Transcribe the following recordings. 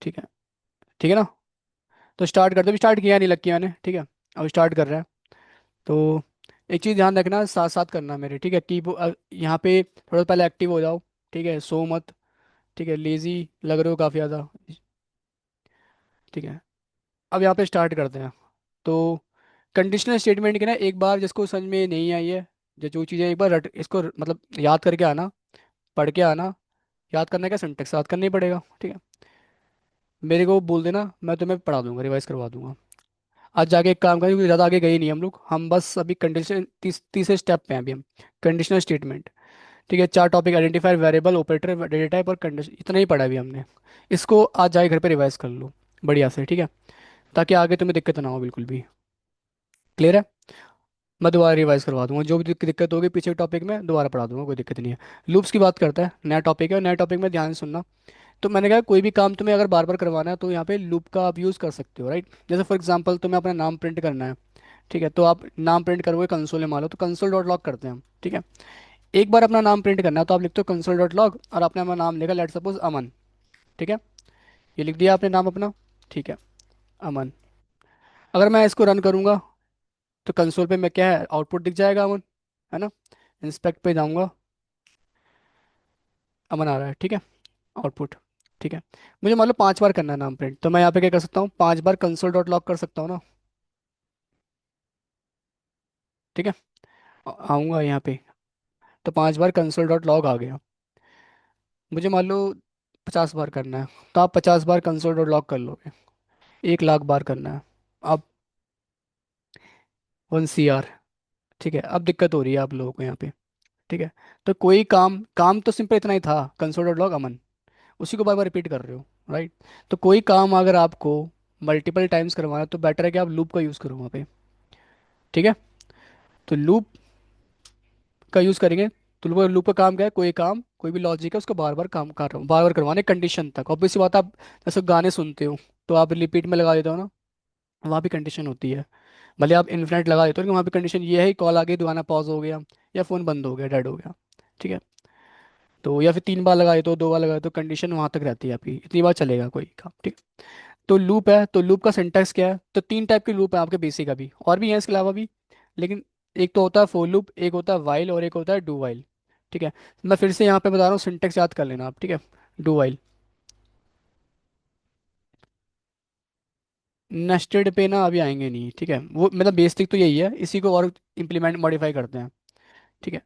ठीक है। ठीक है ना। तो स्टार्ट कर दो, स्टार्ट किया नहीं, लग किया मैंने, ठीक है। अब स्टार्ट कर रहा है। तो एक चीज़ ध्यान रखना, साथ साथ करना मेरे, ठीक है। की यहाँ पे थोड़ा पहले एक्टिव हो जाओ, ठीक है, सो मत। ठीक है, लेजी लग रहे हो काफ़ी ज़्यादा। ठीक है, अब यहाँ पे स्टार्ट करते हैं। तो कंडीशनल स्टेटमेंट की ना, एक बार जिसको समझ में नहीं आई है, जो चीज़ें एक बार रट इसको मतलब याद करके आना, पढ़ के आना। याद करने का सिंटेक्स याद करना ही पड़ेगा, ठीक है। मेरे को बोल देना, मैं तुम्हें पढ़ा दूंगा, रिवाइज करवा दूंगा। आज जाके एक काम करें, क्योंकि ज़्यादा आगे गए नहीं हम लोग, हम बस अभी कंडीशन तीसरे स्टेप पे हैं अभी हम। कंडीशनल स्टेटमेंट, ठीक है। चार topic, identifier, variable, operator, data type और कंडीशन, इतना ही पढ़ा अभी हमने। इसको आज जाके घर पे रिवाइज कर लो बढ़िया से, ठीक है, ताकि आगे तुम्हें दिक्कत ना हो बिल्कुल भी। क्लियर है। मैं दोबारा रिवाइज करवा दूंगा, जो भी दिक्कत होगी पीछे के टॉपिक में दोबारा पढ़ा दूंगा, कोई दिक्कत नहीं है। लूप्स की बात करता है, नया टॉपिक है, नया टॉपिक में ध्यान से सुनना। तो मैंने कहा कोई भी काम तुम्हें अगर बार बार करवाना है तो यहाँ पे लूप का आप यूज़ कर सकते हो, राइट। जैसे फॉर एग्जांपल तुम्हें अपना नाम प्रिंट करना है, ठीक है, तो आप नाम प्रिंट करोगे कंसोल में, मान लो तो कंसोल डॉट लॉग करते हैं हम, ठीक है। एक बार अपना नाम प्रिंट करना है तो आप लिखते हो कंसोल डॉट लॉग, और आपने अपना नाम लिखा, लेट सपोज अमन, ठीक है। ये लिख दिया आपने नाम अपना, ठीक है, अमन। अगर मैं इसको रन करूंगा तो कंसोल पे मैं क्या है, आउटपुट दिख जाएगा अमन, है ना। इंस्पेक्ट पे जाऊंगा, अमन आ रहा है, ठीक है, आउटपुट। ठीक है, मुझे मान लो 5 बार करना है नाम प्रिंट, तो मैं यहाँ पे क्या कर सकता हूँ, 5 बार कंसोल डॉट लॉग कर सकता हूँ ना। ठीक है, आऊँगा यहाँ पे, तो 5 बार कंसोल डॉट लॉग आ गया। मुझे मान लो 50 बार करना है, तो आप 50 बार कंसोल डॉट लॉग कर लोगे। 1 लाख बार करना है, अब 1 CR। ठीक है, अब दिक्कत हो रही है आप लोगों को यहाँ पे, ठीक है। तो कोई काम काम तो सिंपल इतना ही था, कंसोल डॉट लॉग अमन, उसी को बार बार रिपीट कर रहे हो, राइट। तो कोई काम अगर आपको मल्टीपल टाइम्स करवाना है तो बेटर है कि आप लूप का यूज़ करो वहाँ पे, ठीक है। तो लूप का यूज़ करेंगे। तो लूप का काम क्या है, कोई काम कोई भी लॉजिक है उसको बार बार काम कर रहा हूँ, बार बार करवाने कंडीशन तक। ऑब्वियस सी बात, आप जैसे गाने सुनते हो तो आप रिपीट में लगा देते हो ना, वहाँ भी कंडीशन होती है। भले आप इन्फिनिट लगा देते हो, लेकिन वहाँ पे कंडीशन ये है कि कॉल आ गई, दोबारा पॉज हो गया, या फ़ोन बंद हो गया, डेड हो गया। ठीक है। तो या फिर 3 बार लगाए तो 2 बार लगाए तो कंडीशन वहाँ तक रहती है आपकी, इतनी बार चलेगा कोई काम। ठीक। तो लूप है, तो लूप का सिंटैक्स क्या है? तो 3 टाइप के लूप है आपके बेसिक, अभी और भी हैं इसके अलावा भी, लेकिन एक तो होता है फोर लूप, एक होता है वाइल, और एक होता है डू वाइल। ठीक है। मैं फिर से यहाँ पे बता रहा हूँ, सिंटैक्स याद कर लेना आप। ठीक है। Do while. नेस्टेड पे ना अभी आएंगे नहीं, ठीक है, वो मतलब बेसिक तो यही है, इसी को और इम्प्लीमेंट मॉडिफाई करते हैं। ठीक है।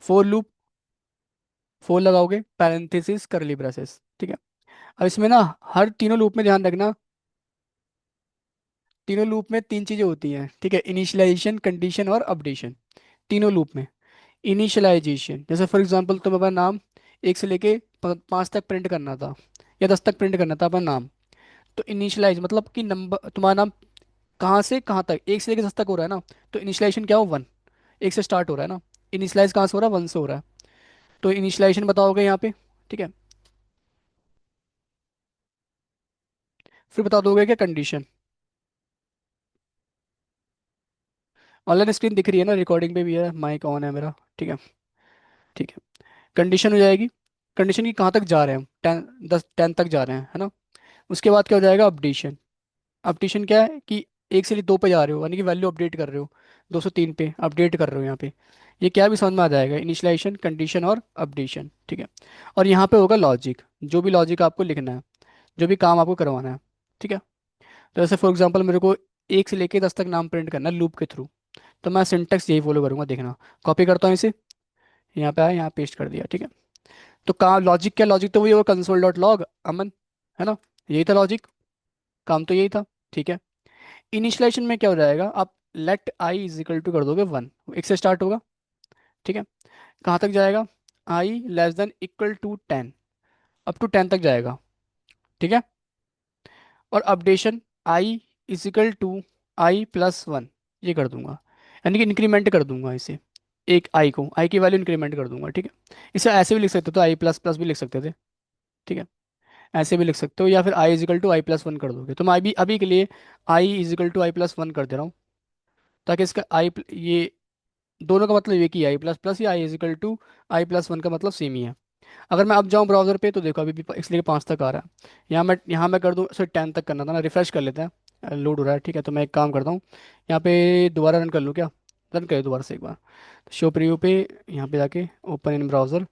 फोर लूप, फोर लगाओगे, पैरेंथेसिस, करली ब्रेसेस। ठीक है। अब इसमें ना, हर तीनों लूप में ध्यान रखना, तीनों लूप में 3 चीजें होती हैं। ठीक है। इनिशियलाइजेशन, कंडीशन और अपडेशन। तीनों लूप में इनिशियलाइजेशन, जैसे फॉर एग्जांपल तुम्हें अपना नाम 1 से लेके 5 तक प्रिंट करना था, या 10 तक प्रिंट करना था अपना नाम। तो इनिशियलाइज मतलब कि नंबर, तुम्हारा नाम कहाँ से कहाँ तक, 1 से लेके 10 तक हो रहा है ना, तो इनिशियलाइजेशन क्या हो, 1। 1 से स्टार्ट हो रहा है ना, इनिशियलाइज कहाँ से हो रहा है, 1 से हो रहा है। तो इनिशियलाइजेशन बताओगे यहाँ पे। ठीक है। फिर बता दोगे क्या, कंडीशन। ऑनलाइन स्क्रीन दिख रही है ना, रिकॉर्डिंग पे भी है, माइक ऑन है मेरा। ठीक है। ठीक है। कंडीशन हो जाएगी, कंडीशन की कहाँ तक जा रहे हैं हम, 10 तक जा रहे हैं, है ना। उसके बाद क्या हो जाएगा, अपडेशन। अपडेशन क्या है कि 1 से 2 पे जा रहे हो, यानी कि वैल्यू अपडेट कर रहे हो, 203 पे अपडेट कर रहे हो यहाँ पे। ये क्या भी समझ में आ जाएगा, इनिशियलाइजेशन, कंडीशन और अपडेशन। ठीक है। और यहाँ पे होगा लॉजिक, जो भी लॉजिक आपको लिखना है, जो भी काम आपको करवाना है। ठीक है। तो जैसे फॉर एग्जांपल मेरे को 1 से लेके 10 तक नाम प्रिंट करना है लूप के थ्रू, तो मैं सिंटेक्स यही फॉलो करूंगा, देखना। कॉपी करता हूँ इसे, यहाँ पे आया, यहाँ पेस्ट कर दिया। ठीक है। तो काम लॉजिक क्या, लॉजिक तो वही होगा, कंसोल डॉट लॉग अमन, है ना, यही था लॉजिक, काम तो यही था। ठीक है। इनिशियलाइजेशन में क्या हो जाएगा, आप let I is equal to कर दोगे 1, 1 से स्टार्ट होगा। ठीक है। कहाँ तक जाएगा, i less than equal to 10, up to 10 तक जाएगा। ठीक है। और updation, i is equal to आई+1, ये कर दूंगा, यानी कि इंक्रीमेंट कर दूंगा इसे, एक आई को, आई की वैल्यू इंक्रीमेंट कर दूंगा। ठीक है। इसे ऐसे भी लिख सकते हो, तो आई++ भी लिख सकते थे। ठीक है। ऐसे भी लिख सकते हो, या फिर आई इजिकल टू आई+1 कर दोगे, तो मैं अभी अभी के लिए आई इजिकल टू आई+1 कर दे रहा हूँ, ताकि इसका ये दोनों का मतलब एक ही है, आई++ या आई इजिकल टू आई+1 का मतलब सेम ही है। अगर मैं अब जाऊँ ब्राउजर पे, तो देखो अभी भी इसलिए 5 तक आ रहा है। यहाँ मैं कर दूँ, सॉरी 10 तक करना था ना, रिफ्रेश कर लेते हैं, लोड हो रहा है। ठीक है। तो मैं एक काम करता हूँ, यहाँ पे दोबारा रन कर लूँ क्या, रन कर दोबारा से एक बार, तो शो प्रीव्यू पे, यहाँ पे जाके ओपन इन ब्राउजर,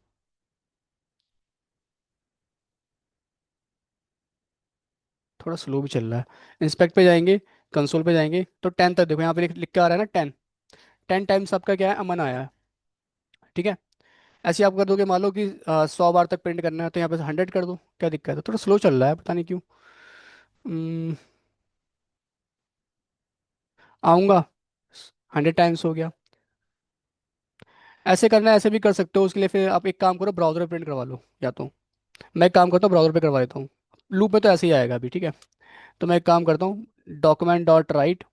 थोड़ा स्लो भी चल रहा है। इंस्पेक्ट पे जाएंगे, कंसोल पे जाएंगे, तो 10 तक देखो, यहाँ पे लिख लिख के आ रहा है ना 10, 10 टाइम्स आपका क्या है, अमन आया है। ठीक है। ऐसे आप कर दोगे, मान लो कि 100 बार तक प्रिंट करना है, तो यहाँ पे 100 कर दो, क्या दिक्कत है, थोड़ा स्लो चल रहा है, पता नहीं क्यों। हम्म, आऊँगा, 100 टाइम्स हो गया। ऐसे करना है, ऐसे भी कर सकते हो, उसके लिए फिर आप एक काम करो, ब्राउजर पे प्रिंट करवा लो, या तो मैं एक काम करता हूँ, ब्राउजर पे करवा देता हूँ, लूप में तो ऐसे ही आएगा अभी। ठीक है। तो मैं एक काम करता हूँ, डॉक्यूमेंट डॉट राइट,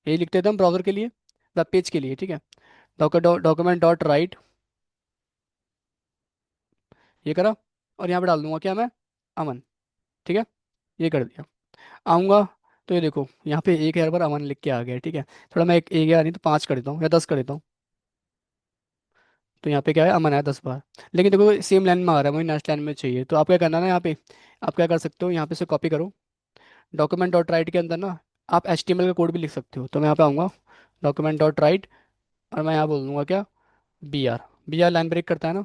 यही लिख देता हूँ ब्राउजर के लिए, वेब पेज के लिए। ठीक है। डॉक्यूमेंट डॉट राइट, ये करा, और यहाँ पे डाल दूंगा क्या मैं, अमन। ठीक है। ये कर दिया। आऊँगा, तो ये देखो यहाँ पे 1 बार अमन लिख के आ गया। ठीक है। थोड़ा मैं एक या नहीं तो 5 कर देता हूँ, या 10 कर देता हूँ, तो यहाँ पे क्या है, अमन है 10 बार। लेकिन देखो सेम लाइन में आ रहा है, मुझे नेक्स्ट लाइन में चाहिए, तो आप क्या करना ना, यहाँ पे आप क्या कर सकते हो, यहाँ पे से कॉपी करो, डॉक्यूमेंट डॉट राइट के अंदर ना, आप HTML का कोड भी लिख सकते हो। तो मैं यहाँ पे आऊँगा, डॉक्यूमेंट डॉट राइट, और मैं यहाँ बोल दूंगा क्या, बी आर लाइन ब्रेक करता है ना,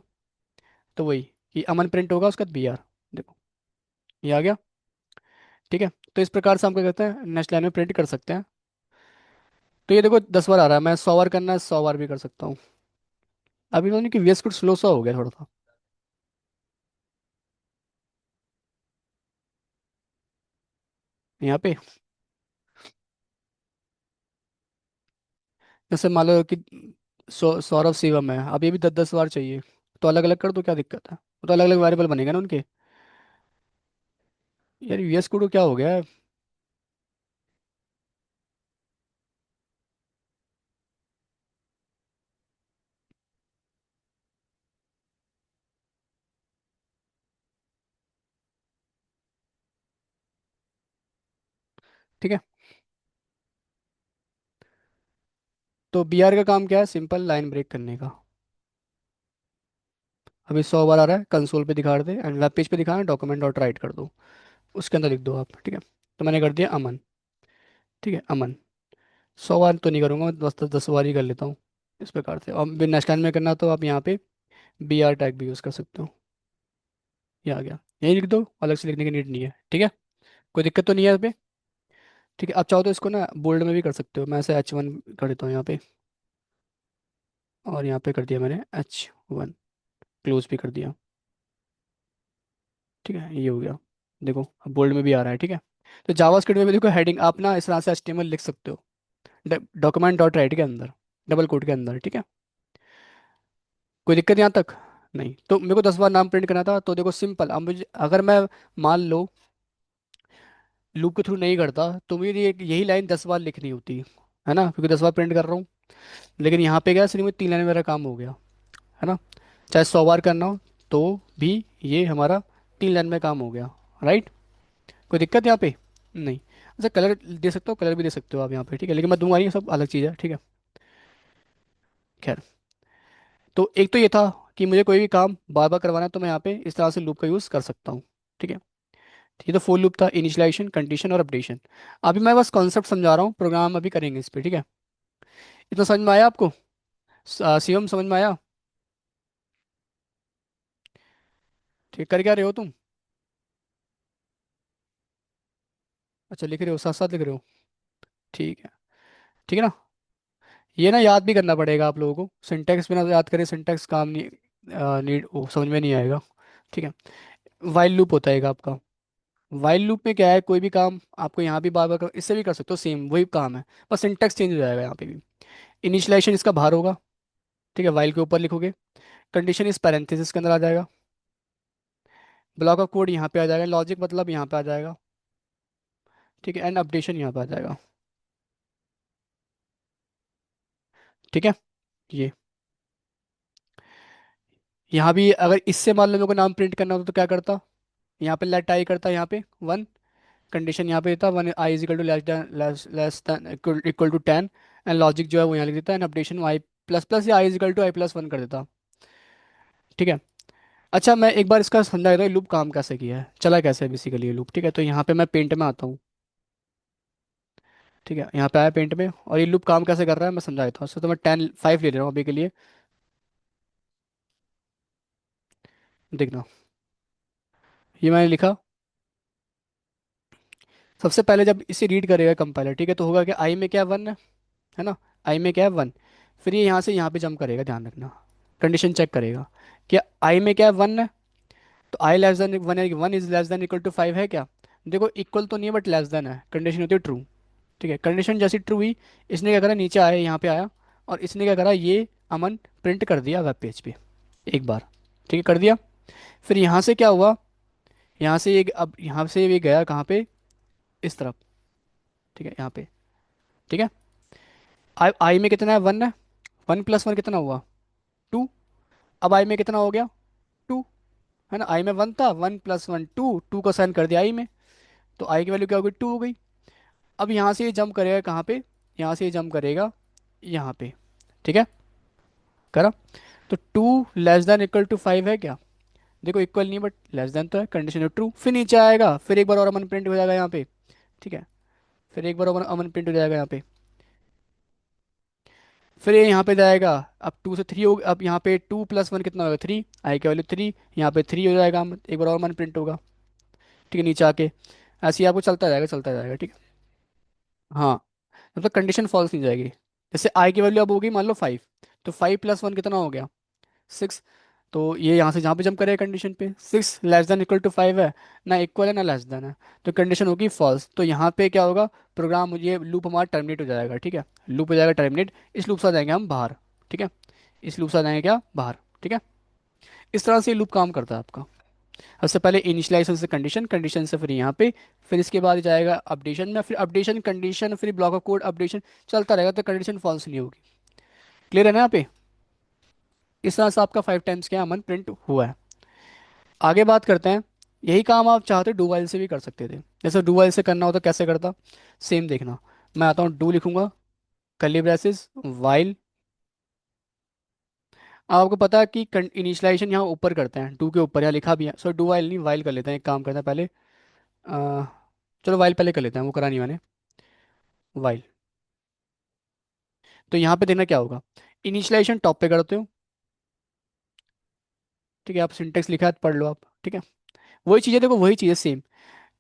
तो वही कि अमन प्रिंट होगा, उसका बी आर, देखो ये आ गया। ठीक है। तो इस प्रकार से हम क्या करते हैं, नेक्स्ट लाइन में प्रिंट कर सकते हैं। तो ये देखो 10 बार आ रहा है, मैं 100 बार करना है, 100 बार भी कर सकता हूँ। अभी तो नहीं कि VS कोड स्लो सा हो गया थोड़ा सा यहाँ पे। जैसे मान लो कि सौरभ शिवम है, अब ये भी 10 10 बार चाहिए, तो अलग अलग कर दो, क्या दिक्कत है, तो अलग अलग वेरिएबल बनेगा ना उनके। यार VS कोड को क्या हो गया है। ठीक है। तो बी आर का काम क्या है, सिंपल लाइन ब्रेक करने का। अभी 100 बार आ रहा है, कंसोल पे दिखा दे एंड वेब पेज पे दिखाना, डॉक्यूमेंट डॉट राइट कर दो, उसके अंदर लिख दो आप, ठीक है। तो मैंने कर दिया अमन, ठीक है अमन। 100 बार तो नहीं करूँगा मैं, 10 10 बार ही कर लेता हूँ इस प्रकार से। और भी नेक्स्ट लाइन में करना तो आप यहाँ पे बी आर टैग भी यूज़ कर सकते हो। ये आ गया, यही लिख दो, अलग से लिखने की नीड नहीं है, ठीक है। कोई दिक्कत तो नहीं है यहाँ पे? ठीक है, आप चाहो तो इसको ना बोल्ड में भी कर सकते हो, मैं ऐसे H1 कर देता हूँ यहाँ पे, और यहाँ पे कर दिया मैंने H1, क्लोज भी कर दिया, ठीक है ये हो गया। देखो अब बोल्ड में भी आ रहा है, ठीक है। तो जावास्क्रिप्ट में भी देखो हेडिंग आप ना इस तरह से HTML लिख सकते हो, डॉक्यूमेंट डॉट राइट के अंदर, डबल कोट के अंदर, ठीक है। कोई दिक्कत यहाँ तक? नहीं। तो मेरे को 10 बार नाम प्रिंट करना था, तो देखो सिंपल, अब मुझे अगर मैं मान लो लूप के थ्रू नहीं करता तो मुझे यही लाइन 10 बार लिखनी होती है ना, क्योंकि 10 बार प्रिंट कर रहा हूँ। लेकिन यहाँ पे क्या, सिर्फ में 3 लाइन में मेरा काम हो गया, है ना। चाहे 100 बार करना हो तो भी ये हमारा 3 लाइन में काम हो गया, राइट। कोई दिक्कत यहाँ पे? नहीं। अच्छा कलर दे सकते हो, कलर भी दे सकते हो आप यहाँ पे, ठीक है, लेकिन मैं दूंगा नहीं, ये सब अलग चीज़ है, ठीक है। खैर, तो एक तो ये था कि मुझे कोई भी काम बार बार करवाना है तो मैं यहाँ पे इस तरह से लूप का यूज़ कर सकता हूँ, ठीक है। ये तो फॉर लूप था, इनिशियलाइजेशन, कंडीशन और अपडेशन। अभी मैं बस कॉन्सेप्ट समझा रहा हूँ, प्रोग्राम अभी करेंगे इस पे, ठीक है। इतना समझ में आया आपको? शिवम समझ में आया? ठीक, कर क्या रहे हो तुम? अच्छा लिख रहे हो, साथ साथ लिख रहे हो, ठीक है। ठीक है ना। ये ना याद भी करना पड़ेगा आप लोगों को, सिंटेक्स बिना याद करें सिंटेक्स काम नहीं, नीड वो समझ में नहीं आएगा, ठीक है। वाइल लूप होता है एक आपका। वाइल लूप में क्या है, कोई भी काम आपको यहाँ भी बार बार इससे भी कर सकते हो, सेम वही काम है, बस सिंटेक्स चेंज हो जाएगा यहाँ पे भी। इनिशियलाइजेशन इसका बाहर होगा, ठीक है, वाइल के ऊपर लिखोगे। कंडीशन इस पैरेंथेसिस के अंदर आ जाएगा। ब्लॉक ऑफ कोड यहाँ पे आ जाएगा, लॉजिक मतलब यहाँ पे आ जाएगा, ठीक है। एंड अपडेशन यहाँ पे आ जाएगा, ठीक है। ये यहाँ भी अगर इससे मान लो मेरे को नाम प्रिंट करना होता तो क्या करता, यहाँ पे लेट आई करता, यहाँ पे 1, कंडीशन यहाँ पे देता 1 i is equal to less than equal to 10, and logic जो है वो यहाँ लिख देता, and updation i plus plus या आई इज इक्वल टू आई+1 कर देता, ठीक है। अच्छा मैं एक बार इसका समझा देता हूँ लूप काम कैसे किया है, चला कैसे है बेसिकली ये लूप, ठीक है। तो यहाँ पे मैं पेंट में आता हूँ, ठीक है, यहाँ पे आया पेंट में, और ये लूप काम कैसे कर रहा है मैं समझा देता हूँ। तो मैं 5 ले रहा हूँ अभी के लिए, देखना। ये मैंने लिखा, सबसे पहले जब इसे रीड करेगा कंपाइलर, ठीक है, तो होगा कि आई में क्या 1 है ना, आई में क्या है 1। फिर ये यहाँ से यहाँ पे जंप करेगा, ध्यान रखना, कंडीशन चेक करेगा कि आई में क्या है 1 है, तो आई लेस देन 1 है, 1 is less than equal to 5 है क्या। देखो इक्वल तो नहीं है बट लेस देन है, कंडीशन होती है ट्रू, ठीक है। कंडीशन जैसी ट्रू हुई, इसने क्या करा, नीचे आया, यहाँ पे आया, और इसने क्या करा, ये अमन प्रिंट कर दिया वेब पेज पे एक बार, ठीक है, कर दिया। फिर यहाँ से क्या हुआ, यहाँ से ये अब यहाँ से ये गया कहाँ पे, इस तरफ, ठीक है, यहाँ पे, ठीक है। आई में कितना है 1 है, 1+1 कितना हुआ 2। अब आई में कितना हो गया 2, है ना, आई में 1 था, 1+1 2, 2 को साइन कर दिया आई में, तो आई की वैल्यू क्या हो गई 2 हो गई। अब यहाँ से ये जंप करेगा कहाँ पे, यहाँ से ये जंप करेगा यहाँ पे, ठीक है, करा। तो 2 < <5 है क्या, देखो इक्वल नहीं बट लेस देन तो है, कंडीशन ट्रू। फिर नीचे आएगा, फिर एक बार और अमन प्रिंट हो जाएगा यहाँ पे, ठीक है। फिर एक बार अमन अमन प्रिंट हो जाएगा यहाँ पे, फिर ये यहाँ पे जाएगा। अब 2 से 3 हो, अब यहाँ पे 2+1 कितना होगा 3, आई की वैल्यू 3, यहाँ पे 3 हो जाएगा, एक बार और अमन प्रिंट होगा, ठीक है, नीचे आके ऐसे ही आपको चलता जाएगा चलता जाएगा, ठीक है। हाँ, मतलब कंडीशन फॉल्स नहीं जाएगी। जैसे आई की वैल्यू अब होगी मान लो 5, तो 5+1 कितना हो गया 6, तो ये यहाँ से जहाँ पे जंप करेगा कंडीशन पे, 6 < <5 है, ना इक्वल है ना लेस देन है, तो कंडीशन होगी फॉल्स। तो यहाँ पे क्या होगा, प्रोग्राम मुझे लूप हमारा टर्मिनेट हो जाएगा, ठीक है, लूप हो जाएगा टर्मिनेट, इस लूप से आ जाएंगे हम बाहर, ठीक है, इस लूप से आ जाएंगे क्या बाहर, ठीक है। इस तरह से ये लूप काम करता है आपका। सबसे पहले इनिशियलाइजेशन से कंडीशन, कंडीशन से फिर यहाँ पे, फिर इसके बाद जाएगा अपडेशन में, फिर अपडेशन कंडीशन, फिर ब्लॉक ऑफ कोड अपडेशन, चलता रहेगा तो कंडीशन फॉल्स नहीं होगी। क्लियर है ना यहाँ पे? इस तरह से आपका 5 टाइम्स क्या अमन प्रिंट हुआ है। आगे बात करते हैं, यही काम आप चाहते डू वाइल से भी कर सकते थे। जैसे डू वाइल से करना हो तो कैसे करता, सेम देखना। मैं आता हूँ, डू लिखूंगा, कर्ली ब्रेसेस वाइल। आपको पता है कि इनिशियलाइजेशन यहाँ ऊपर करते हैं, डू के ऊपर, यहाँ लिखा भी है, सो डू वाइल नहीं वाइल कर लेते हैं, एक काम करते हैं पहले। अ, चलो वाइल पहले कर लेते हैं, वो करा नहीं मैंने। वाइल। तो यहाँ पे देखना क्या होगा, इनिशियलाइजेशन टॉप पे करते हो। ठीक है, आप सिंटेक्स लिखा है तो पढ़ लो आप, ठीक है। वही चीज़ है, देखो वही चीज़ है सेम।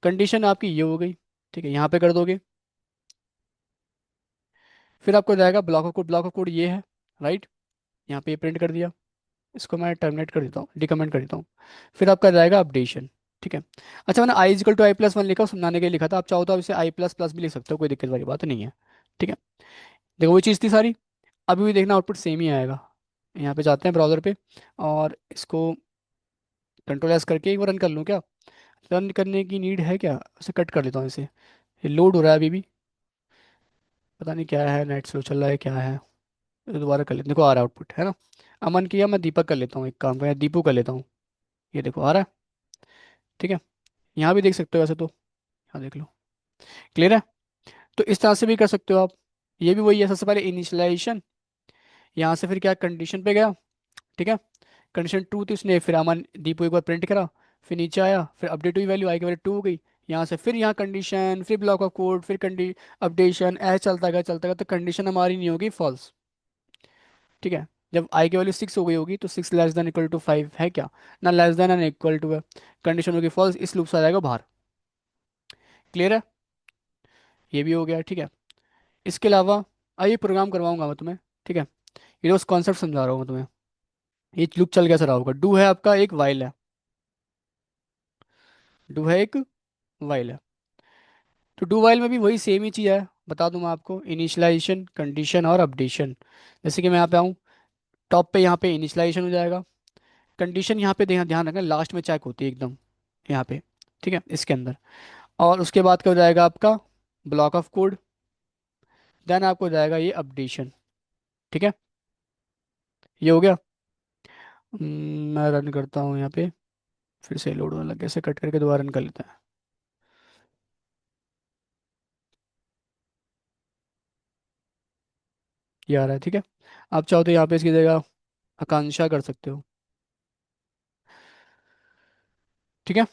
कंडीशन आपकी ये हो गई, ठीक है, यहाँ पे कर दोगे। फिर आपको जाएगा block of code, block of code ये है, राइट। यहाँ पे प्रिंट कर दिया। इसको मैं टर्मिनेट कर देता हूँ, डिकमेंट कर देता हूँ। फिर आपका जाएगा अपडेशन। ठीक है। अच्छा, मैंने आई इजकल टू आई+1 लिखा, समझाने के लिए लिखा था, आप चाहो तो आप इसे आई++ भी लिख सकते हो, कोई दिक्कत वाली बात नहीं है। ठीक है। देखो वही चीज़ थी सारी। अभी भी देखना आउटपुट सेम ही आएगा। यहाँ पे जाते हैं ब्राउज़र पे, और इसको कंट्रोल S करके एक बार रन कर लूँ क्या? रन करने की नीड है क्या? उसे कट कर लेता हूँ इसे। ये लोड हो रहा है अभी भी, पता नहीं क्या है, नेट स्लो चल रहा है क्या है। तो दोबारा कर लेते, देखो आ रहा है आउटपुट, है ना। अमन किया, मैं दीपक कर लेता हूँ, एक काम कर, दीपू कर लेता हूँ। ये देखो आ रहा है। ठीक है। यहाँ भी देख सकते हो वैसे तो, यहाँ देख लो। क्लियर है। तो इस तरह से भी कर सकते हो आप। ये भी वही है, सबसे पहले इनिशियलाइजेशन, यहाँ से फिर क्या कंडीशन पे गया। ठीक है। कंडीशन ट्रू थी, उसने फिर अमन दीपू एक बार प्रिंट करा। फिर नीचे आया, फिर अपडेट हुई, वैल्यू आई की वैल्यू 2 हो गई। यहाँ से फिर यहाँ कंडीशन, फिर ब्लॉक ऑफ कोड, फिर अपडेशन, ऐसे चलता गया तो कंडीशन हमारी नहीं होगी फॉल्स। ठीक है। जब आई की वैल्यू 6 हो गई होगी तो 6 < <5 है क्या? ना लेस देन ना इक्वल टू है। कंडीशन होगी फॉल्स, इस लूप से आ जाएगा बाहर। क्लियर है। ये भी हो गया, ठीक है। इसके अलावा आइए प्रोग्राम करवाऊंगा मैं तुम्हें। ठीक है। ये उस कॉन्सेप्ट समझा रहा हूँ मैं तुम्हें। ये लूप चल कैसे रहा होगा, डू है आपका, एक वाइल है। डू है एक वाइल है। तो डू वाइल में भी वही सेम ही चीज़ है, बता दूं मैं आपको, इनिशियलाइजेशन, कंडीशन और अपडेशन। जैसे कि मैं यहाँ पे आऊँ, टॉप पे यहाँ पे इनिशियलाइजेशन हो जाएगा। कंडीशन यहाँ पे ध्यान ध्यान रखना, लास्ट में चेक होती है एकदम, यहाँ पे। ठीक है, इसके अंदर। और उसके बाद क्या हो जाएगा आपका, ब्लॉक ऑफ कोड। देन आपको हो जाएगा ये अपडेशन। ठीक है। ये हो गया। मैं रन करता हूँ यहाँ पे, फिर से लोड होने लग गया, इसे कट करके दोबारा रन कर लेते हैं। ये आ रहा है, ठीक है। आप चाहो तो यहाँ पे इसकी जगह आकांक्षा कर सकते हो। ठीक है।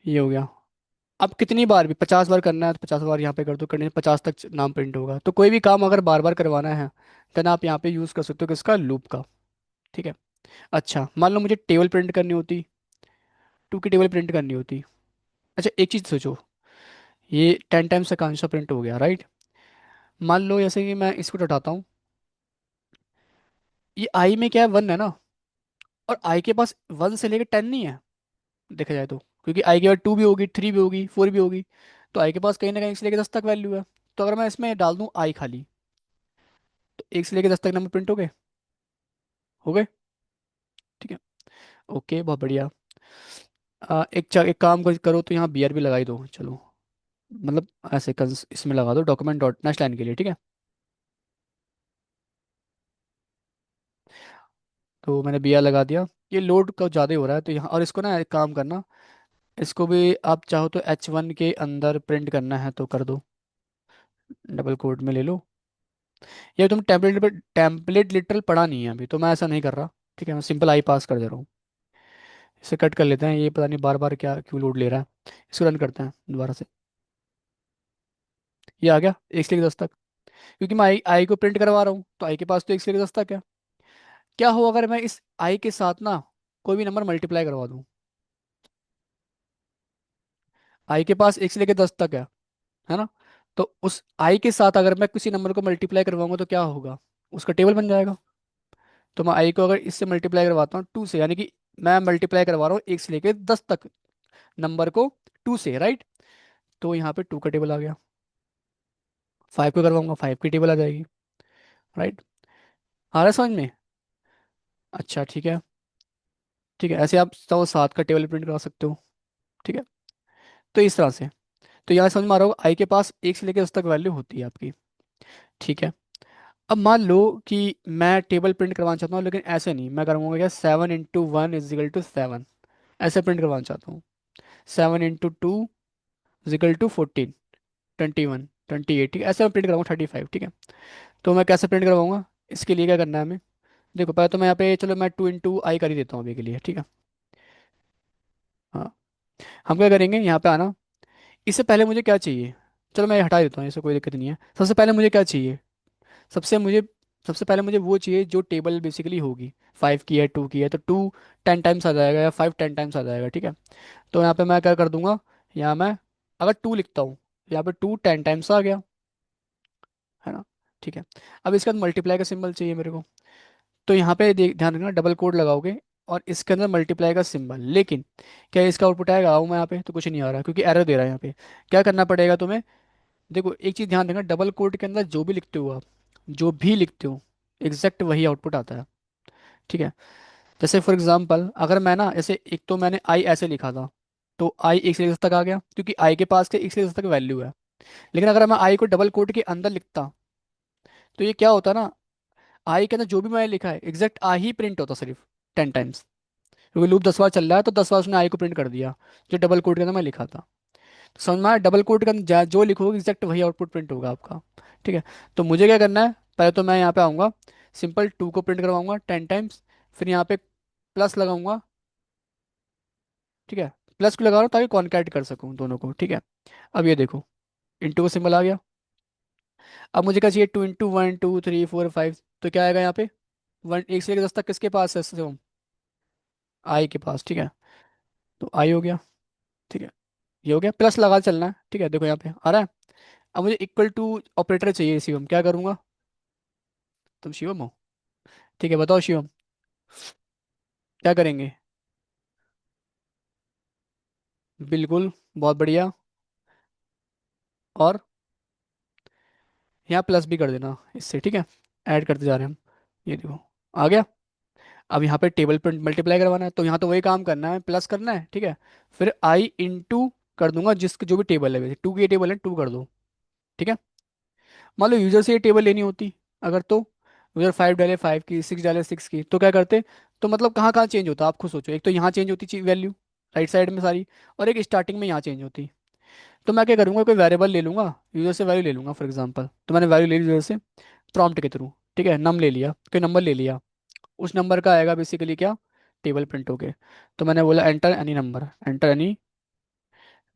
ये हो गया। अब कितनी बार भी 50 बार करना है तो 50 बार यहाँ पे कर दो, करने 50 तक नाम प्रिंट होगा। तो कोई भी काम अगर बार बार करवाना है, देन आप यहाँ पे यूज़ कर सकते हो किसका, लूप का। ठीक है। अच्छा, मान लो मुझे टेबल प्रिंट करनी होती, टू की टेबल प्रिंट करनी होती। अच्छा एक चीज़ सोचो, ये 10 टाइम्स आकांक्षा प्रिंट हो गया, राइट। मान लो जैसे कि मैं इसको उठाता हूँ, ये आई में क्या है, 1 है ना। और आई के पास 1 से लेकर 10 नहीं है, देखा जाए तो। क्योंकि आई के बाद 2 भी होगी, 3 भी होगी, 4 भी होगी। तो आई के पास कहीं ना कहीं 1 से लेकर 10 तक वैल्यू है। तो अगर मैं इसमें डाल दूँ आई खाली, तो 1 से लेकर 10 तक नंबर प्रिंट हो गए। ठीक है। ओके, बहुत बढ़िया। एक काम करो तो यहाँ BRB लगाई दो, चलो। मतलब ऐसे इसमें लगा दो, डॉक्यूमेंट डॉट नेक्स्ट लाइन के लिए, ठीक है। तो मैंने BR लगा दिया। ये लोड का ज़्यादा हो रहा है तो यहाँ, और इसको ना एक काम करना, इसको भी आप चाहो तो H1 के अंदर प्रिंट करना है तो कर दो, डबल कोड में ले लो। ये तुम टेम्पलेट लिटरल पढ़ा नहीं है अभी, तो मैं ऐसा नहीं कर रहा। ठीक है, मैं सिंपल आई पास कर दे रहा हूँ। इसे कट कर लेते हैं, ये पता नहीं बार बार क्या क्यों लोड ले रहा है। इसको रन करते हैं दोबारा से। ये आ गया 1 से लेकर 10 तक। क्योंकि मैं आई आई को प्रिंट करवा रहा हूँ तो आई के पास तो 1 से लेकर 10 तक है। क्या हो अगर मैं इस आई के साथ ना कोई भी नंबर मल्टीप्लाई करवा दूँ, आई के पास 1 से लेकर 10 तक है ना। तो उस आई के साथ अगर मैं किसी नंबर को मल्टीप्लाई करवाऊंगा तो क्या होगा, उसका टेबल बन जाएगा। तो मैं आई को अगर इससे मल्टीप्लाई करवाता हूँ 2 से, यानी कि मैं मल्टीप्लाई करवा रहा हूँ 1 से लेकर 10 तक नंबर को 2 से, राइट। तो यहाँ पे 2 का टेबल आ गया। 5 को करवाऊंगा, 5 की टेबल आ जाएगी, राइट। आ रहा है समझ में? अच्छा ठीक है। ठीक है, ऐसे आप तो 7 का टेबल प्रिंट करा सकते हो। ठीक है। तो इस तरह से, तो यहाँ समझ में आ रहा होगा, आई के पास 1 से लेकर 10 तक वैल्यू होती है आपकी। ठीक है। अब मान लो कि मैं टेबल प्रिंट करवाना चाहता हूँ, लेकिन ऐसे नहीं, मैं करूँगा क्या, 7 × 1 = 7, ऐसे प्रिंट करवाना चाहता हूँ। 7 × 2 = 14, 21, 28, ठीक है, ऐसे मैं प्रिंट कराऊंगा 35, ठीक है। तो मैं कैसे प्रिंट करवाऊंगा, इसके लिए क्या करना है हमें, देखो पहले तो मैं यहाँ पे, चलो मैं 2 इंटू आई कर ही देता हूँ अभी के लिए, ठीक है। हाँ, हम क्या करेंगे, यहाँ पे आना, इससे पहले मुझे क्या चाहिए, चलो मैं ये हटा देता हूँ, इससे कोई दिक्कत नहीं है। सबसे पहले मुझे क्या चाहिए, सबसे मुझे सबसे पहले मुझे वो चाहिए जो टेबल बेसिकली होगी, 5 की है 2 की है, तो 2 10 टाइम्स आ जाएगा या 5 10 टाइम्स आ जाएगा, ठीक है। तो यहाँ पे मैं क्या कर दूंगा, यहाँ मैं अगर 2 लिखता हूँ, यहाँ पे 2 10 टाइम्स आ गया, है ना, ठीक है। अब इसके बाद मल्टीप्लाई का सिंबल चाहिए मेरे को, तो यहाँ पे देख ध्यान रखना, डबल कोड लगाओगे और इसके अंदर मल्टीप्लाई का सिंबल, लेकिन क्या इसका आउटपुट आएगा, आऊँ मैं यहाँ पे तो कुछ नहीं आ रहा क्योंकि एरर दे रहा है यहाँ पे। क्या करना पड़ेगा तुम्हें, देखो एक चीज़ ध्यान रखना, डबल कोड के अंदर जो भी लिखते हो आप, जो भी लिखते हो, एग्जैक्ट वही आउटपुट आता है, ठीक है। जैसे फॉर एग्जांपल अगर मैं ना, जैसे एक तो मैंने आई ऐसे लिखा था, तो आई 1 से 10 तक आ गया क्योंकि आई के पास के 1 से 10 तक वैल्यू है। लेकिन अगर मैं आई को डबल कोड के अंदर लिखता, तो ये क्या होता ना, आई के अंदर जो भी मैंने लिखा है एग्जैक्ट आई ही प्रिंट होता सिर्फ 10 टाइम्स, क्योंकि लूप 10 बार चल रहा है तो 10 बार उसने आई को प्रिंट कर दिया, जो डबल कोड के अंदर मैं लिखा था। तो समझ में आया, डबल कोड के अंदर जो लिखोगे एग्जैक्ट वही आउटपुट प्रिंट होगा आपका, ठीक है। तो मुझे क्या करना है, पहले तो मैं यहाँ पे आऊँगा, सिंपल 2 को प्रिंट करवाऊंगा 10 टाइम्स, फिर यहाँ पे प्लस लगाऊंगा, ठीक है। प्लस को लगा रहा हूँ ताकि कॉन्कैट कर सकूँ दोनों को, ठीक है। अब ये देखो, इंटू का सिंबल आ गया। अब मुझे क्या चाहिए, 2 इंटू 1 2 3 4 5, तो क्या आएगा यहाँ पे, 1 से लेकर 10 तक किसके पास है, आई के पास, ठीक है। तो आई हो गया, ठीक है। ये हो गया, प्लस लगा चलना है, ठीक है, देखो यहाँ पे आ रहा है। अब मुझे इक्वल टू ऑपरेटर चाहिए शिवम, क्या करूँगा, तुम शिवम हो, ठीक है, बताओ शिवम, क्या करेंगे। बिल्कुल, बहुत बढ़िया। और यहाँ प्लस भी कर देना इससे, ठीक है, ऐड करते जा रहे हैं हम, ये देखो आ गया। अब यहाँ पे टेबल पे मल्टीप्लाई करवाना है, तो यहाँ तो वही काम करना है, प्लस करना है, ठीक है। फिर आई इंटू कर दूंगा जिसकी जो भी टेबल है, वैसे 2 की टेबल है 2 कर दो, ठीक है। मान लो यूजर से ये टेबल लेनी होती, अगर तो यूजर 5 डाले 5 की, 6 डाले 6 की, तो क्या करते, तो मतलब कहाँ कहाँ चेंज होता आप खुद सोचो, एक तो यहाँ चेंज होती वैल्यू राइट साइड में सारी, और एक स्टार्टिंग में यहाँ चेंज होती। तो मैं क्या करूँगा, कोई वेरिएबल ले लूंगा, यूजर से वैल्यू ले लूंगा फॉर एग्जाम्पल, तो मैंने वैल्यू ले ली यूजर से प्रॉम्प्ट के थ्रू, ठीक है, नम ले लिया, कोई नंबर ले लिया, उस नंबर का आएगा बेसिकली क्या, टेबल प्रिंट हो गए। तो मैंने बोला enter any number, enter any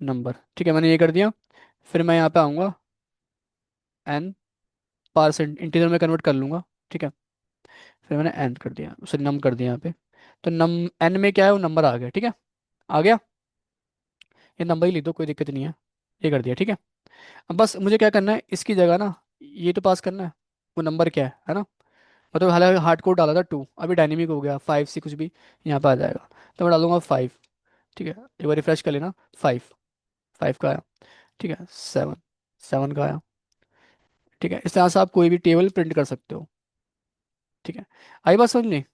number, ठीक है, मैंने ये कर दिया। फिर मैं यहाँ पे आऊँगा, एन परसेंट इंटीजर में कन्वर्ट कर लूँगा, ठीक है। फिर मैंने एन कर दिया, उसे नम कर दिया यहाँ पे, तो नम एन में क्या है, वो नंबर आ गया, ठीक है, आ गया। ये नंबर ही लिख दो, कोई दिक्कत नहीं है, ये कर दिया, ठीक है। अब बस मुझे क्या करना है, इसकी जगह ना ये तो पास करना है, वो नंबर क्या है ना, मतलब हालांकि हार्ड कोड डाला था 2, अभी डायनेमिक हो गया 5 से कुछ भी यहाँ पे आ जाएगा, तो मैं डालूंगा 5, ठीक है। एक बार रिफ्रेश कर लेना, 5, 5 का आया, ठीक है, 7, 7 का आया, ठीक है। इस तरह से आप कोई भी टेबल प्रिंट कर सकते हो, ठीक है। आई बात समझ में,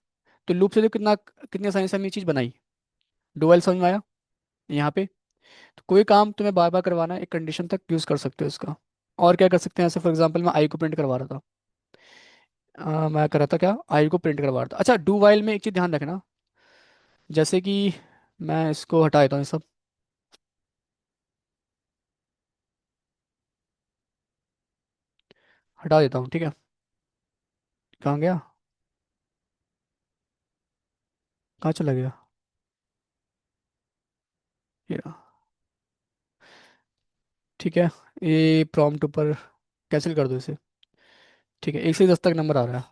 तो लूप से तो कितना कितनी आसानी से हमने ये चीज़ बनाई, डुअल समझ में आया यहाँ पे। तो कोई काम तुम्हें बार बार करवाना है, एक कंडीशन तक यूज़ कर सकते हो इसका। और क्या कर सकते हैं, ऐसे फॉर एग्जांपल मैं आई को प्रिंट करवा रहा था, मैं कर रहा था क्या, आई को प्रिंट करवा रहा था। अच्छा, डू वाइल में एक चीज़ ध्यान रखना, जैसे कि मैं इसको हटा देता हूँ ये सब, हटा देता हूँ, ठीक है। कहाँ गया, कहाँ चला गया, ये रहा। ठीक है, ये प्रॉम्प्ट ऊपर कैंसिल कर दो इसे, ठीक है। 1 से 10 तक नंबर आ रहा है।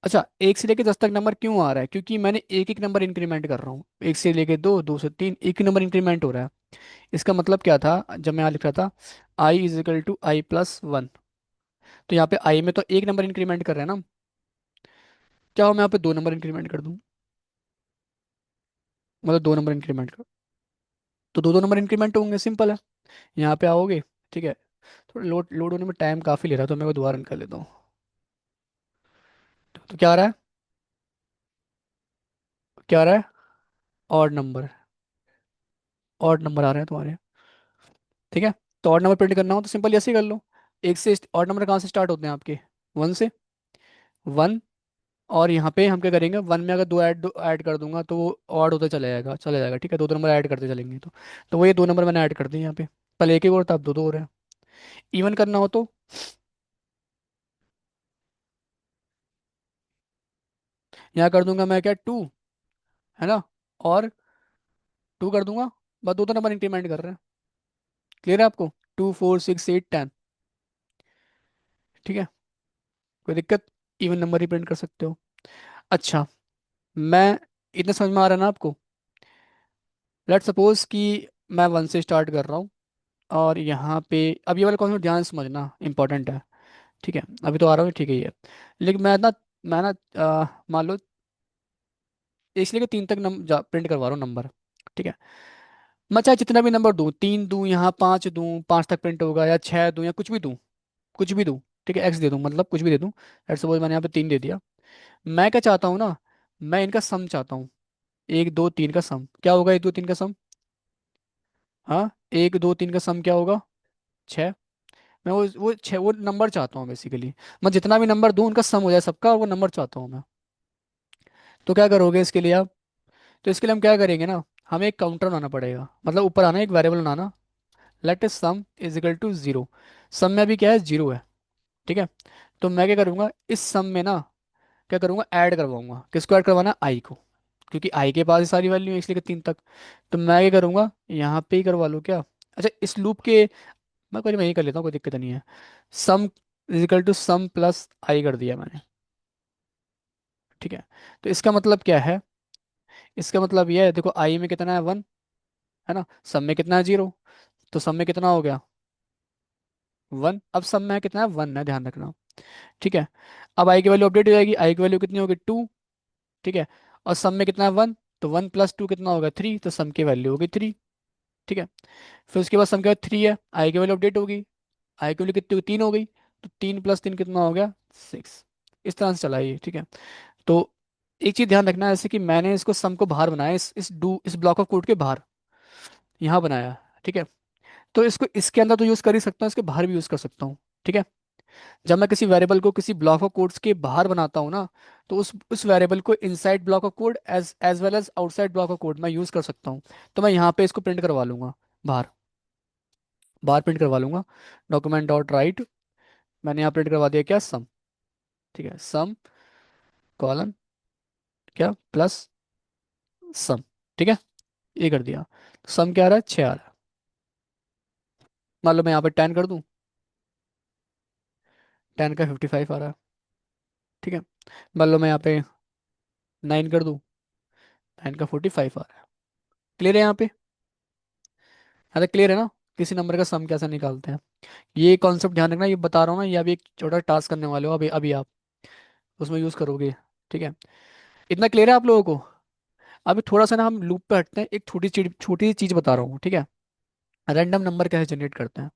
अच्छा, 1 से लेके 10 तक नंबर क्यों आ रहा है, क्योंकि मैंने एक एक नंबर इंक्रीमेंट कर रहा हूँ, 1 से लेके 2, 2 से 3, एक ही नंबर इंक्रीमेंट हो रहा है। इसका मतलब क्या था, जब मैं यहाँ लिख रहा था i = i+1, तो यहाँ पे आई में तो एक नंबर इंक्रीमेंट कर रहे हैं ना, क्या हो मैं यहाँ पे 2 नंबर इंक्रीमेंट कर दूँ, मतलब 2 नंबर इंक्रीमेंट कर, तो दो दो नंबर इंक्रीमेंट होंगे, सिंपल है। यहाँ पे आओगे, ठीक है, थोड़ा लोड लोड होने में टाइम काफ़ी ले रहा है, तो मैं को दोबारा रन कर लेता हूँ। तो क्या आ रहा है, क्या आ रहा है, ऑड नंबर, ऑड नंबर आ रहे हैं तुम्हारे, ठीक है। तो ऑड नंबर प्रिंट करना हो तो सिंपल ऐसे ही कर लो, एक से ऑड नंबर कहाँ से स्टार्ट होते हैं आपके, 1 से, 1। और यहाँ पे हम क्या करेंगे, 1 में अगर दो ऐड कर दूंगा तो वो ऑड होता चला जाएगा, ठीक है, दो दो नंबर ऐड करते चलेंगे, तो वो ये 2 नंबर मैंने ऐड कर दिए यहाँ पे, पहले एक ही और था अब दो दो हो रहे हैं। इवन करना हो तो यहाँ कर दूंगा मैं क्या, टू, है ना, और टू कर दूंगा, बस दो तो नंबर इंक्रीमेंट कर रहे हैं। क्लियर है आपको? 2 4 6 8 10। ठीक है, कोई दिक्कत? इवन नंबर ही प्रिंट कर सकते हो। अच्छा, मैं, इतना समझ में आ रहा है ना आपको? लेट सपोज कि मैं वन से स्टार्ट कर रहा हूँ, और यहाँ पे अब ये वाला कॉन्सेप्ट ध्यान से समझना, इंपॉर्टेंट है। ठीक है, अभी तो आ रहा हूँ ठीक है ये। लेकिन मैं ना मान लो इसलिए कि तीन तक प्रिंट करवा रहा हूँ नंबर। ठीक है, मैं चाहे जितना भी नंबर दूँ, तीन दूँ, यहाँ पाँच दूँ, पाँच तक प्रिंट होगा, या छः दूँ, या कुछ भी दूँ, कुछ भी दूँ। ठीक है, एक्स दे दूँ, मतलब कुछ भी दे दूँ। लेट सपोज मैंने यहाँ पे तीन दे दिया। मैं क्या चाहता हूँ ना, मैं इनका सम चाहता हूँ। एक दो तीन का सम क्या होगा? एक दो तीन का सम, हाँ, एक दो तीन का सम क्या होगा? छः। मैं वो छः वो नंबर चाहता हूँ बेसिकली। मैं जितना भी नंबर दूँ उनका सम हो जाए सबका, और वो नंबर चाहता हूँ मैं। तो क्या करोगे इसके लिए आप? तो इसके लिए हम क्या करेंगे ना, हमें एक काउंटर बनाना पड़ेगा, मतलब ऊपर आना, एक वेरिएबल बनाना। Let is sum is equal to zero. Sum में अभी क्या है? जीरो है। ठीक है, तो मैं क्या करूँगा इस सम में ना, क्या करूँगा, ऐड करवाऊंगा। किसको ऐड करवाना? आई को, क्योंकि आई के पास ही सारी वैल्यू है इसलिए कि तीन तक। तो मैं क्या करूँगा, यहाँ पे ही करवा लूँ क्या? अच्छा, इस लूप के, मैं कोई, मैं ही कर लेता हूँ, कोई दिक्कत नहीं है। Sum is equal to sum plus i कर दिया मैंने। ठीक है, तो इसका मतलब क्या है? इसका मतलब यह है, देखो आई में कितना है? वन, है ना, सम में कितना है? जीरो। तो सम में कितना हो गया? वन। अब सम में कितना है? वन है, ध्यान रखना। ठीक है, अब आई की वैल्यू अपडेट हो जाएगी, आई की वैल्यू कितनी होगी? टू। ठीक है, और सम में कितना है? वन। तो वन प्लस टू कितना होगा? थ्री, तो सम की वैल्यू होगी थ्री। ठीक है, फिर उसके बाद सम के बाद थ्री है, आई की वैल्यू अपडेट होगी, आई की वैल्यू कितनी होगी? तीन हो गई। तो तीन प्लस तीन कितना हो गया? सिक्स। इस तरह से चला ये। ठीक है, तो एक चीज ध्यान रखना है, जैसे कि मैंने इसको सम को बाहर बनाया, इस ब्लॉक ऑफ कोड के बाहर, यहाँ बनाया। ठीक है, तो इसको इसके अंदर तो यूज कर ही सकता हूँ, इसके बाहर भी यूज कर सकता हूँ। ठीक है, जब मैं किसी वेरिएबल को किसी ब्लॉक ऑफ कोड्स के बाहर बनाता हूँ ना, तो उस वेरिएबल को inside block of code as well as outside block of code मैं यूज कर सकता हूँ। तो मैं यहाँ पे इसको प्रिंट करवा लूंगा बाहर, बाहर प्रिंट करवा लूंगा। डॉक्यूमेंट डॉट राइट, मैंने यहाँ प्रिंट करवा दिया क्या? सम। ठीक है, सम कॉलन क्या प्लस सम। ठीक है, ये कर दिया। सम क्या आ रहा है? छः आ रहा है। मान लो मैं यहाँ पे टेन कर दूँ, टेन का 55 आ रहा है। ठीक है, मान लो मैं यहाँ पे नाइन कर दूँ, नाइन का 45 आ रहा है। क्लियर है यहाँ पे? हाँ, तो क्लियर है ना, किसी नंबर का सम कैसे निकालते हैं? ये कॉन्सेप्ट ध्यान रखना, ये बता रहा हूँ ना, ये अभी एक छोटा टास्क करने वाले हो अभी अभी आप, उसमें यूज़ करोगे। ठीक है, इतना क्लियर है आप लोगों को? अभी थोड़ा सा ना हम लूप पे हटते हैं, एक छोटी सी चीज़ बता रहा हूँ। ठीक है, रैंडम नंबर कैसे जनरेट करते हैं?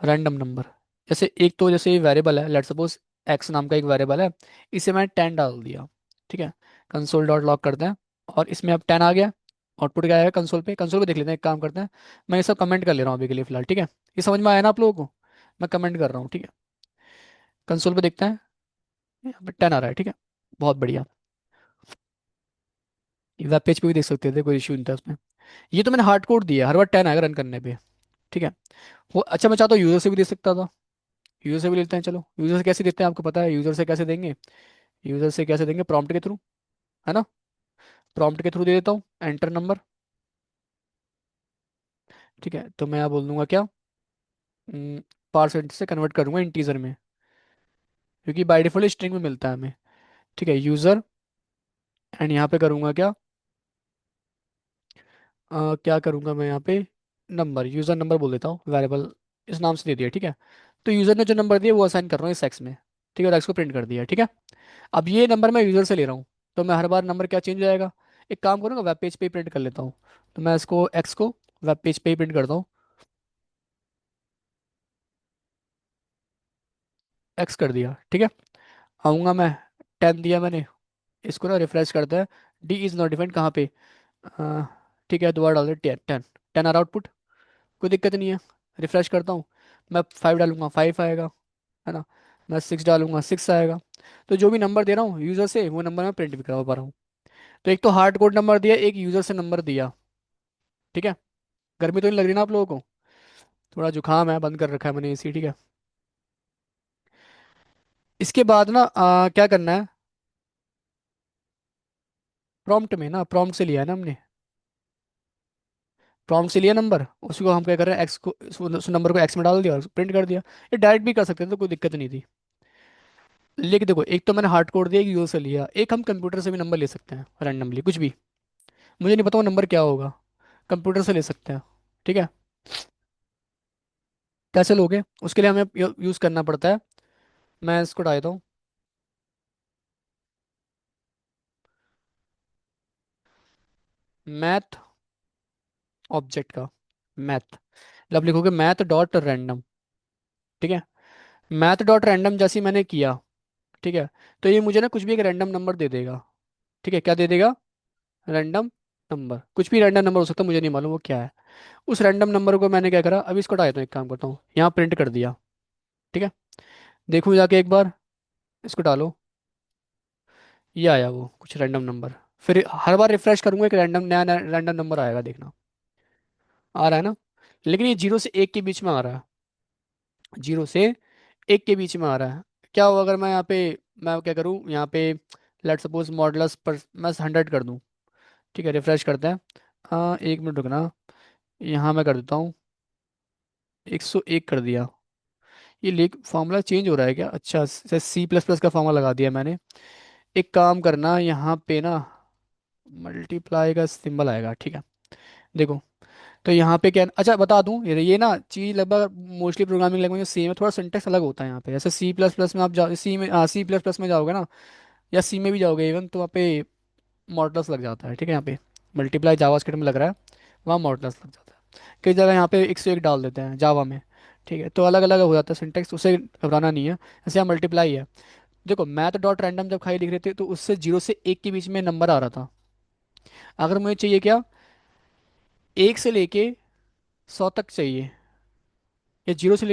रैंडम नंबर, जैसे एक तो जैसे वेरिएबल है, लेट सपोज एक्स नाम का एक वेरिएबल है, इसे मैंने टेन डाल दिया। ठीक है, कंसोल डॉट लॉग करते हैं, और इसमें अब टेन आ गया। आउटपुट क्या आएगा कंसोल पे? कंसोल पे देख लेते हैं, एक काम करते हैं, मैं ये सब कमेंट कर ले रहा हूँ अभी के लिए फिलहाल। ठीक है, ये समझ में आया ना आप लोगों को? मैं कमेंट कर रहा हूँ। ठीक है, कंसोल पे देखते हैं, यहाँ पे टेन आ रहा है। ठीक है, बहुत बढ़िया। वेब पेज पे भी देख सकते थे, कोई इशू नहीं था उसमें। ये तो मैंने हार्ड कोड दिया, हर बार टेन आएगा रन करने पे। ठीक है, वो अच्छा, मैं चाहता हूँ यूजर से भी दे सकता था। यूजर से भी लेते हैं, चलो यूजर से कैसे देते हैं आपको पता है? यूजर से कैसे देंगे? यूजर से कैसे देंगे? प्रॉम्प्ट के थ्रू, है ना। प्रॉम्प्ट के थ्रू दे देता हूँ, एंटर नंबर। ठीक है, तो मैं यहाँ बोल दूंगा क्या, परसेंट से कन्वर्ट करूंगा इंटीजर में, क्योंकि बाय डिफॉल्ट स्ट्रिंग में मिलता है हमें। ठीक है, यूजर, एंड यहाँ पे करूंगा क्या, क्या करूंगा मैं यहाँ पे, नंबर, यूजर नंबर बोल देता हूँ, वेरिएबल इस नाम से दे दिया। ठीक है, तो यूजर ने जो नंबर दिया वो असाइन कर रहा हूँ इस एक्स में। ठीक है, और एक्स को प्रिंट कर दिया। ठीक है, अब ये नंबर मैं यूजर से ले रहा हूँ, तो मैं हर बार नंबर क्या चेंज हो जाएगा? एक काम करूँगा, वेब पेज पे ही प्रिंट कर लेता हूँ। तो मैं इसको एक्स को वेब पेज पे ही प्रिंट करता हूँ। एक्स कर दिया। ठीक है, आऊँगा मैं, टेन दिया मैंने, इसको ना रिफ्रेश करता है। डी इज़ नॉट डिफाइंड कहाँ पे? अ, ठीक है, दोबारा डाल दे, टेन टेन, टेन आ रहा आउटपुट, कोई दिक्कत नहीं है। रिफ्रेश करता हूँ, मैं फाइव डालूंगा, फाइव आएगा, है ना। मैं सिक्स डालूंगा, सिक्स आएगा। तो जो भी नंबर दे रहा हूँ यूज़र से, वो नंबर मैं प्रिंट भी करवा पा रहा हूँ। तो एक तो हार्ड कोड नंबर दिया, एक यूज़र से नंबर दिया। ठीक है, गर्मी तो नहीं लग रही ना आप लोगों को? थोड़ा जुकाम है, बंद कर रखा है मैंने एसी, ठीक है। इसके बाद ना क्या करना है, प्रॉम्प्ट में ना, प्रॉम्प्ट से लिया है ना हमने, प्रॉम्प्ट से लिया नंबर, उसको हम क्या कर रहे हैं, एक्स को उस नंबर को एक्स में डाल दिया और प्रिंट कर दिया। ये डायरेक्ट भी कर सकते हैं तो कोई दिक्कत नहीं थी। लेकिन देखो, एक तो मैंने हार्ड कोड दिया, एक यूजर से लिया, एक हम कंप्यूटर से भी नंबर ले सकते हैं रैंडमली कुछ भी। मुझे नहीं पता वो नंबर क्या होगा, कंप्यूटर से ले सकते हैं, ठीक है। कैसे लोगे, उसके लिए हमें यूज़ करना पड़ता है। मैं इसको डालता हूँ, मैथ ऑब्जेक्ट का, मैथ, जब लिखोगे मैथ डॉट रैंडम, ठीक है। मैथ डॉट रैंडम जैसे ही मैंने किया, ठीक है, तो ये मुझे ना कुछ भी एक रैंडम नंबर दे देगा, ठीक है। क्या दे देगा, रैंडम नंबर, कुछ भी रैंडम नंबर हो सकता है, मुझे नहीं मालूम वो क्या है। उस रैंडम नंबर को मैंने क्या करा, अभी इसको हटा देता हूँ, एक काम करता हूँ, यहाँ प्रिंट कर दिया, ठीक है। देखूँ जाके एक बार, इसको डालो, ये आया वो कुछ रैंडम नंबर। फिर हर बार रिफ्रेश करूंगा, एक रैंडम नया नया रैंडम नंबर आएगा, देखना आ रहा है ना। लेकिन ये 0 से 1 के बीच में आ रहा है, 0 से 1 के बीच में आ रहा है। क्या होगा अगर मैं यहाँ पे, मैं क्या करूँ यहाँ पे, लेट सपोज मॉडलस पर मैं 100 कर दूँ, ठीक है। रिफ्रेश करते हैं, 1 मिनट रुकना, यहाँ मैं कर देता हूँ 101 कर दिया। ये लेक फॉर्मूला चेंज हो रहा है क्या, अच्छा C++ का फॉर्मूला लगा दिया मैंने। एक काम करना, यहाँ पे ना मल्टीप्लाई का सिंबल आएगा, ठीक है। देखो, तो यहाँ पे क्या, अच्छा बता दूं, ये ना चीज़ लगभग मोस्टली प्रोग्रामिंग लैंग्वेज में सेम है, थोड़ा सिंटेक्स अलग होता है यहाँ पे। जैसे C++ में आप जाओ, C++ में जाओगे ना, या सी में भी जाओगे इवन, तो वहाँ पे मॉडल्स लग जाता है, ठीक है। यहाँ पे मल्टीप्लाई जावास्क्रिप्ट में लग रहा है, वहाँ मॉडल्स लग जाता है। कई जगह यहाँ पे 101 डाल देते हैं जावा में, ठीक है। तो अलग अलग हो जाता है सिंटेक्स, उससे घबराना नहीं है। जैसे यहाँ मल्टीप्लाई है, देखो मैथ डॉट रैंडम जब खाली लिख रहे थे तो उससे 0 से 1 के बीच में नंबर आ रहा था। अगर मुझे चाहिए क्या, 1 से लेके 100 तक चाहिए, या 0 से